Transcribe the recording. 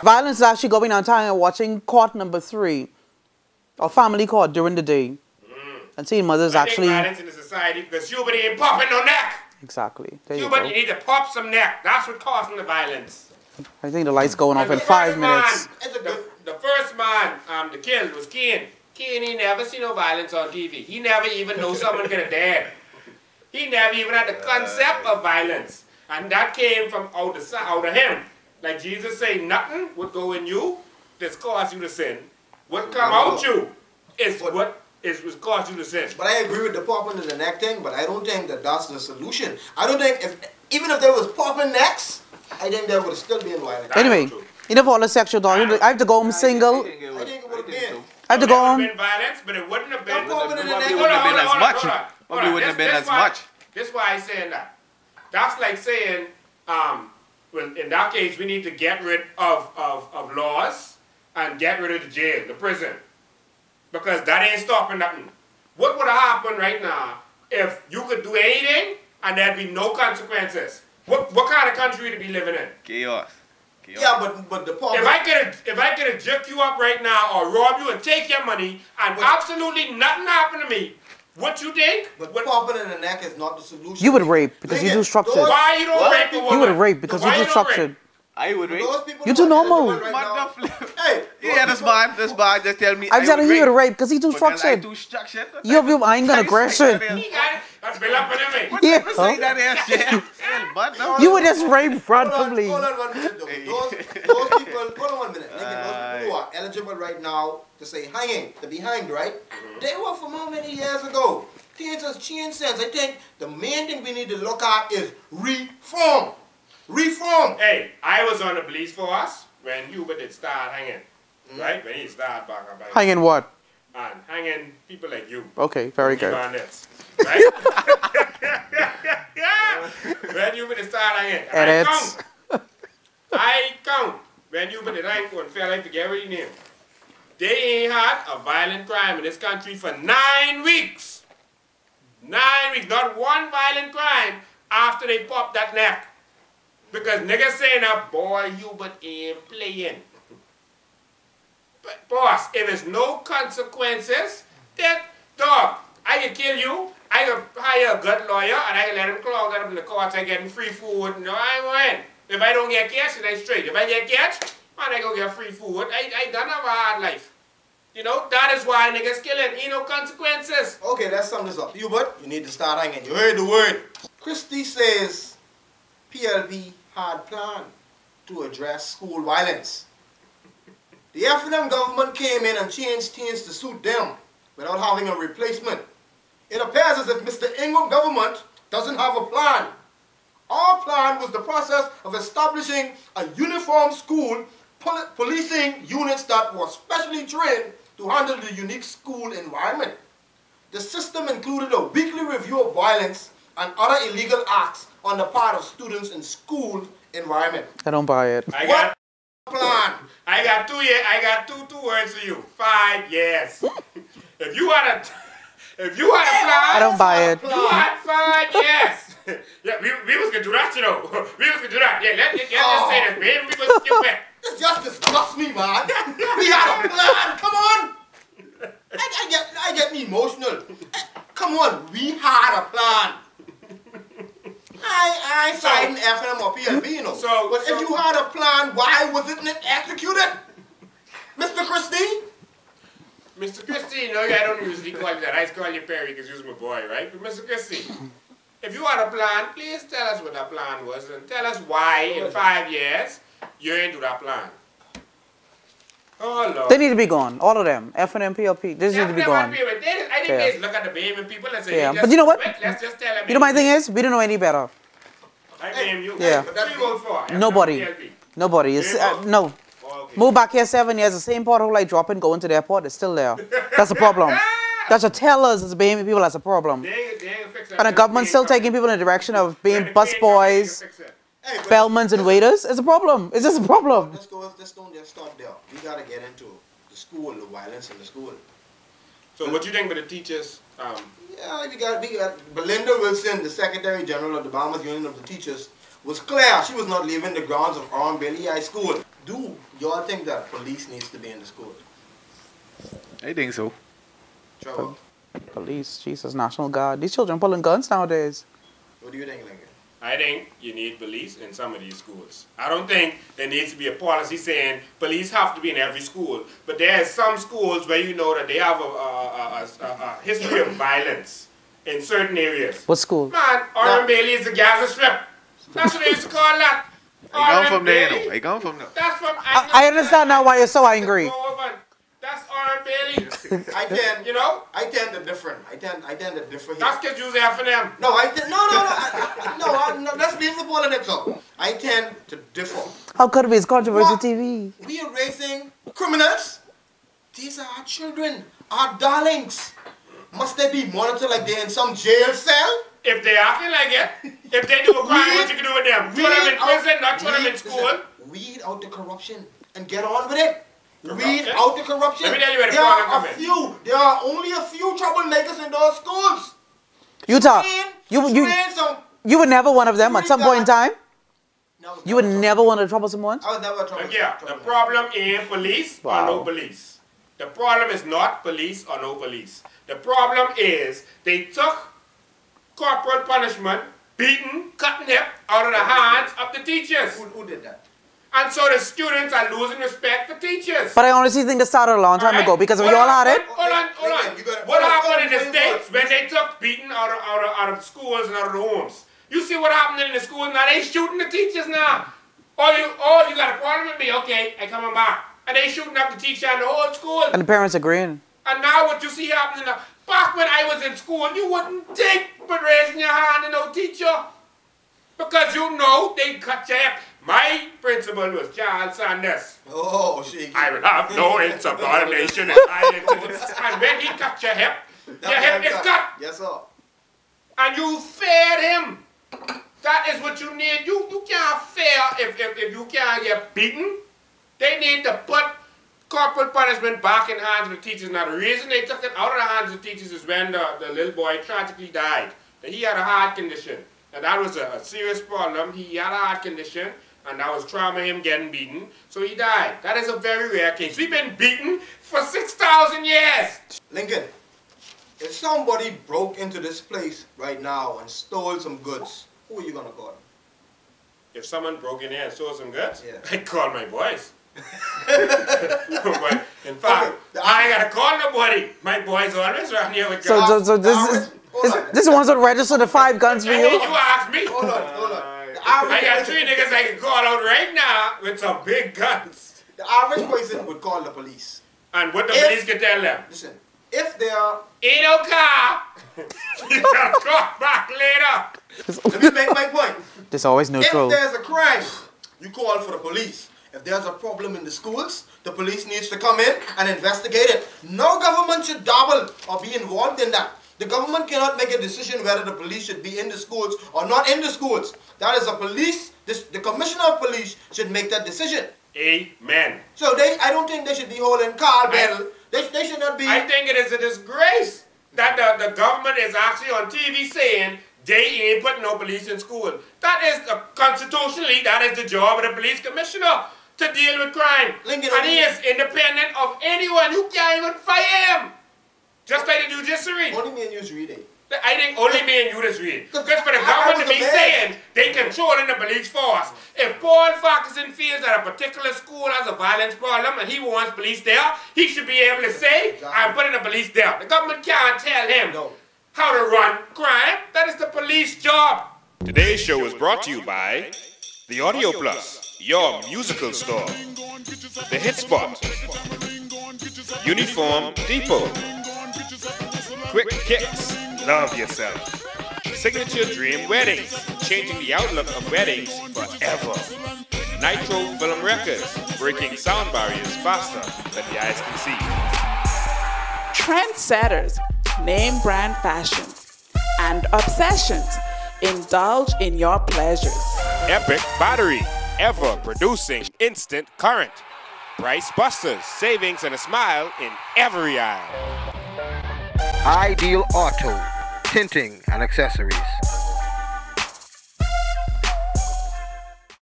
Violence is actually going on time and watching court number 3 or family court during the day. And seeing mothers actually... violence in the society because you ain't popping no neck. Exactly. There you you go. You need to pop some neck. That's what causing the violence. I think the light's going off in 5 minutes. The first man the killed was Cain. Cain, he never seen no violence on TV. He never even know someone could have died. He never even had the concept of violence. And that came from out of him. Like Jesus said, nothing would go in you that's caused you to sin. What come out you is what cause you to sin. But I agree with the popping in the neck thing, but I don't think that that's the solution. I don't think, even if there was popping necks, I think there would still be violence. Anyway, you know, for all the sexual talk, I have to go home single. I think it would have been. I have to go home. It would have been violence, but it wouldn't have been. Probably wouldn't have been as much. Probably wouldn't have been as much. This is why I'm saying that. That's like saying, well, in that case, we need to get rid of laws and get rid of the jail, the prison. Because that ain't stopping nothing. What would have happened right now if you could do anything and there'd be no consequences? What kind of country would you be living in? Chaos. Yeah, but the problem... If I could have jerked you up right now or rob you and take your money and absolutely nothing happened to me, what you think? But popping in the neck is not the solution. You would rape because you do structured. Why you don't rape a woman? You would rape because you do structured. I would rape. You too normal. Hey, yeah, this man just tell me. I'm telling you, you would rape because he too structured. I do structured. You have your anger and aggression. That's built up in me. Yeah. You would just rape randomly. Hold on 1 minute though. Those people, hold on 1 minute. Those people who are eligible right now to say hanging, to be hanged, right? They were from how many years ago? Things has changed since. I think the main thing we need to look at is reform. Reform. Hey, I was on the police force when Hubert did start hanging, right? When he started back up. Hanging what? And hanging people like you. Okay, very good. Bandits, right? When Hubert did start hanging. Edits. I count. When Hubert did hang and fell, I forget what he named. They ain't had a violent crime in this country for 9 weeks. 9 weeks. Not one violent crime after they popped that neck. Because niggas saying that, boy, Hubert ain't playing. But boss, if there's no consequences, then, dog, I can kill you, I can hire a good lawyer, and I can let him clog up in the courts and get him free food. No, I win. If I don't get catch, then I straight. If I get catch, man, I go get free food. I don't have a hard life. You know, that is why niggas killing. Ain't no consequences. Okay, let's sum this up. Hubert, you need to start hanging. You heard the word. Christie says PLP had planned to address school violence. The F&M government came in and changed things to suit them without having a replacement. It appears as if Mr. Ingram government doesn't have a plan. Our plan was the process of establishing a uniform school policing units that were specially trained to handle the unique school environment. The system included a weekly review of violence and other illegal acts on the part of students in school environment. I don't buy it. What plan? I got 2 years. I got two words for you. 5 years. If you had a plan, I don't buy it. You had 5 years. Yeah, we was gonna do that, you know. We was gonna do that. Yeah, let's say this, baby. We was stupid. This just disgusts me, man. We had a plan. Come on. I get me emotional. Come on, we had a plan. I ain't fighting FM or PLB, you know. But if you had a plan, why wasn't it executed? Mr. Christie? Mr. Christie, you know, I don't usually call you that. I just call you Perry because you're my boy, right? But Mr. Christie, if you had a plan, please tell us what that plan was and tell us why in 5 years you ain't do that plan. Oh, Lord. They need to be gone. All of them. F&M, PLP. They need to be gone. I think they look at the Bahamian people and say, yeah. But you know what? Let's just tell them. You know my thing is, we don't know any better. I blame you. Yeah. But that's vote for. Nobody. Nobody. No. Oh, okay. Moved back here 7 years, the same pothole I drop in going to the airport, it's still there. That's a problem. That should tell us as Bahamian people that's a problem. And the government's still taking people in the direction of being bus boys, bellmans and waiters. It's a problem. It's just a problem. Let's don't just stop there. We gotta get into the school, the violence in the school. So what do you think with the teachers? Yeah, we got Belinda Wilson, the Secretary General of the Bahamas Union of the Teachers, was clear she was not leaving the grounds of Orm Bailey High School. Do y'all think that police needs to be in the school? I think so. Trevor, Police, Jesus, National Guard. These children pulling guns nowadays. what do you think, Lincoln? I think you need police in some of these schools. I don't think there needs to be a policy saying police have to be in every school. But there are some schools where you know that they have a history of violence in certain areas. What school? Man, Orange Bailey is the Gaza Strip. That's what they used to call that. I come from there, Bailey. I come from there. That's from... I understand now why you're so angry. That's Orange Bailey. I tend, You know? I tend to differ. I tend to differ here. That's because you're F&M. No, no, let's leave the politics out. I tend to differ. How could it be? It's controversial What? TV. We are raising criminals. These are our children, our darlings. Must they be monitored like they're in some jail cell? If they acting like it, if they do a crime, what you can do with them? Throw them in prison, not throw them in school. Weed out the corruption and get on with it. Corruption? Weed out the corruption. Let me tell you where the There problem are come in. there are only a few troublemakers in those schools. Utah, Some, you were never one of them at some point in time. no, You were never one of the troublesome ones. I was never a troublemaker. Yeah, the problem ain't police or no police. The problem is not police or no police. The problem is they took corporal punishment, beating, cutting hip out of the hands of the teachers. Who did that? And so the students are losing respect for teachers. But I honestly think this started a long time ago because we all had it. Hold on. What happened in the States when they took beating out of schools and out of the homes? You see what happened in the schools now? They shooting the teachers now. Oh, you got a problem with me? Okay, I coming back. And they shooting up the teacher and the whole school. And the parents agreeing. And now what you see happening now, back when I was in school, you wouldn't think but raising your hand to no teacher. Because you know they cut your hip. My principal was Charles Sanders. Oh, shit. I will have no insubordination in violence. And when he cut your hip is cut. Yes, sir. And you fed him. That is what you need. You can't fare if you can't get beaten. They need to put corporal punishment back in the hands of the teachers. Now the reason they took it out of the hands of the teachers is when the little boy tragically died. He had a heart condition. And that was a serious problem. He had a heart condition, and that was trauma him getting beaten. So he died. That is a very rare case. We've been beaten for 6,000 years. Lincoln, if somebody broke into this place right now and stole some goods, who are you going to call? If someone broke in here and stole some goods, Yeah. I'd call my boys. But in fact, I ain't got to call nobody. My boys always around here with guns. So this one's gonna register the 5 guns for And you. then you ask me. Hold on. I got 3 niggas I can call out right now with some big guns. The average person would call the police. And what the police can tell them? Listen, if they are... Ain't no car. You gotta call back later. Let me make my point. This always neutral. If there's a crime, you call for the police. If there's a problem in the schools, the police needs to come in and investigate it. No government should dabble or be involved in that. The government cannot make a decision whether the police should be in the schools or not in the schools. That is a police, the commissioner of police should make that decision. Amen. So I don't think they should be holding Carl Bell. They should not be... I think it is a disgrace that the government is actually on TV saying they ain't putting no police in school. That is, constitutionally, that is the job of the police commissioner to deal with crime. Lincoln, and he is independent of anyone. You can't even fire him. Just like the judiciary. Only me and you read it. I think only me and you just read. Because for the I government to was be amazed. saying they controlling the police force. If Paul Farquharson feels that a particular school has a violence problem and he wants police there, he should be able to say, I'm putting the police there. The government can't tell him how to run crime. That is the police job. Today's show is brought to you by The Audio Plus, your musical store. The Hit Spot, Uniform Depot, Quick Kicks, Love Yourself, Signature Dream Weddings, changing the outlook of weddings forever. Nitro Film Records, breaking sound barriers faster than the eyes can see. Trendsetters, name brand fashion, and obsessions, indulge in your pleasures. Epic Battery, ever producing instant current. Price Busters, savings and a smile in every aisle. Ideal Auto, tinting and accessories.